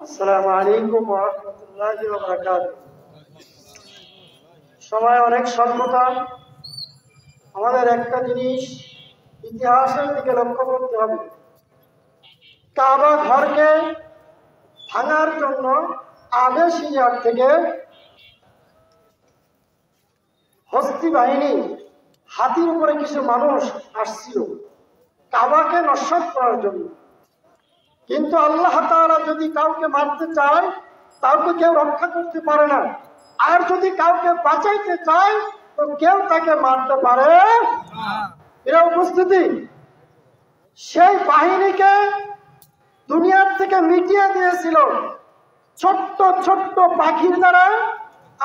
আসসালামু আলাইকুম ওয়া রাহমাতুল্লাহি ওয়া বারাকাতুহু। সময় অনেক স্বল্পতা। আমাদের একটা জিনিস ইতিহাসের দিকে লক্ষ্য করতে হবে। কাবা ঘরকে ভাঙার জন্য আগে সিরিয়ার থেকে হস্তি বাহিনী হাতির উপরে কিছু মানুষ আসছিল কাবাকে নস্যাৎ করার জন্য। কিন্তু আল্লাহ তাআলা যদি কাউকে মারতে চায় কাউকে কেউ রক্ষা করতে পারে না, আর যদি কাউকে বাঁচাইতে চায় তো কেউ তাকে মারতে পারে এরা উপস্থিতি। সেই বাহিনীকে দুনিয়ার থেকে মিটিয়ে দিয়েছিল ছোট্ট ছোট্ট পাখির দ্বারা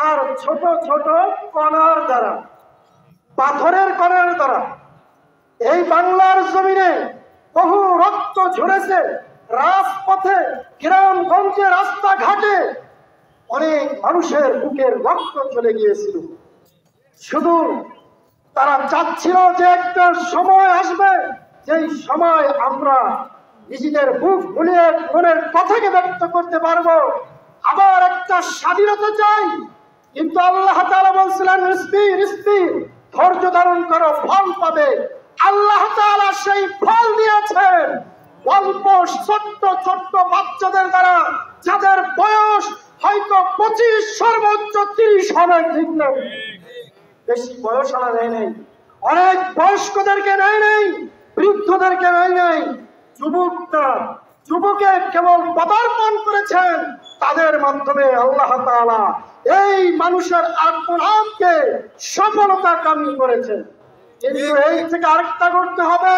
আর ছোট ছোট কণার দ্বারা, পাথরের কণার দ্বারা। এই বাংলার জমিনে বহু রক্ত ঝরেছে, রাজপথে গ্রামগঞ্জে রাস্তাঘাটে অনেক মানুষের বুকের রক্ত চলে গিয়েছিল। শুধু তারা চাচ্ছিল যে একটা সময় আসবে যেই সময় আমরা নিজেদের বুক ভুলিয়ে মনের কথাকে ব্যক্ত করতে পারবো, আবার একটা স্বাধীনতা চাই। কিন্তু আল্লাহ তাআলা বলছিলেন রিস্তির ধৈর্য ধারণ করো, ফল পাবে। আল্লাহ তাআলা সেই ফল দিয়েছেন অল্প ছোট্ট ছোট্ট বাচ্চাদের দ্বারা, যাদের বয়স হয়তো 25 সর্বোচ্চ 30 হবে, ঠিক না? বেশি বয়স নেয় নাই, অনেক বয়স্কদেরকে নেয় নাই, বৃদ্ধদেরকে নেয় নাই। যুবকে কেবল পদার্পণ করেছেন। তাদের মাধ্যমে আল্লাহ তাআলা এই মানুষের আত্মনামকে সফলতা কামী করেছেন। কিন্তু এই থেকে আরেকটা করতে হবে।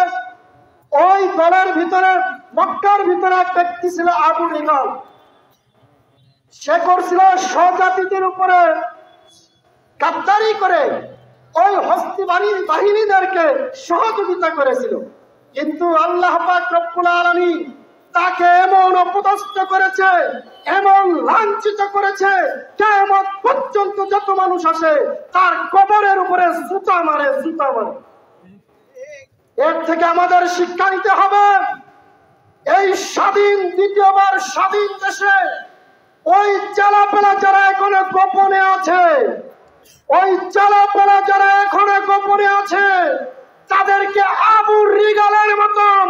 ওই দলের ভিতরে মক্কার ভিতরে এক ব্যক্তি ছিল আবু রিগাল। সে করছিল স্বজাতিদের উপরে গাদ্দারি করে ওই হস্তি বাহিনীদেরকে সহযোগিতা করেছিল। কিন্তু আল্লাহ পাক রব্বুল আলামিন তাকে এমন অপদস্থ করেছে, এমন লাঞ্ছিত করেছে, কিয়ামত পর্যন্ত যত মানুষ আসে তার কবরের উপরে জুতা মারে। এর থেকে আমাদের শিক্ষা নিতে হবে। এই স্বাধীন দ্বিতীয়বার স্বাধীন দেশে ওই চালাপেলা যারা এখনো গোপনে আছে, তাদেরকে আবু রিগালের মতন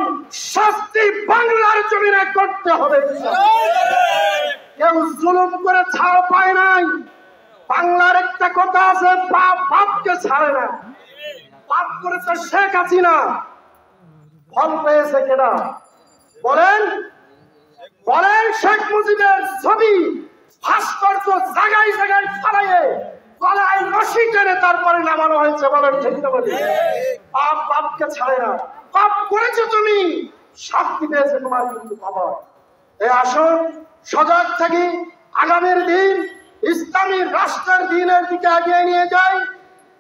শাস্তি বাংলার জমিনে করতে হবে। কেউ জুলুম করে ছাড় পায় নাই। বাংলার একটা কথা আছে, পাপ পাপকে ছাড়ে না। পাপ করেছে শেখ হাসিনা, ফল পেয়েছে কেনা? বলেন শেখ মুজিবের ছবি ভাস্কর্য জায়গায় জায়গায় ফালাইয়ে গলায় রশি টেনে তারপরে নামানো হয়েছে। বলেন ঠিক না? বলি পাপ পাপকে ছাড়ে না। পাপ করেছো তুমি, শাস্তি পেয়েছে তোমার কিন্তু বাবা। এই আসুন সজাগ থাকি, আগামীর দিন ইসলামী রাষ্ট্রের দিনের দিকে এগিয়ে নিয়ে যাই।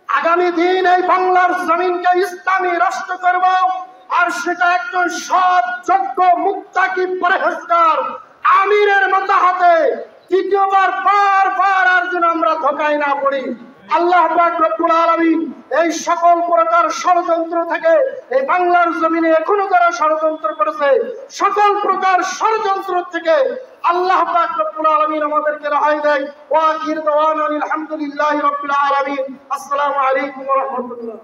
আগামী দিন এই বাংলার জমিনকে ইসলামী রাষ্ট্র করব, আর সেটা একজন সৎ যোগ্য মুত্তাকি পরহেজগার আমিরের মাথা হাতে দ্বিতীয়বার বারবার আর যেন আমরা ধোঁকায় না পড়ি। আল্লাহ পাক রব্বুল আলামিন এই সকল প্রকার ষড়যন্ত্র থেকে, এই বাংলার জমিনে এখনো যারা ষড়যন্ত্র করেছে সকল প্রকার ষড়যন্ত্র থেকে আল্লাহ পাক রব্বুল আলামিন আমাদেরকে রেহাই দেয়। ওয়া আখির দাওয়ানা আলহামদুলিল্লাহি রাব্বিল আলামিন। আসসালামু আলাইকুম ওয়া রাহমাতুল্লাহ।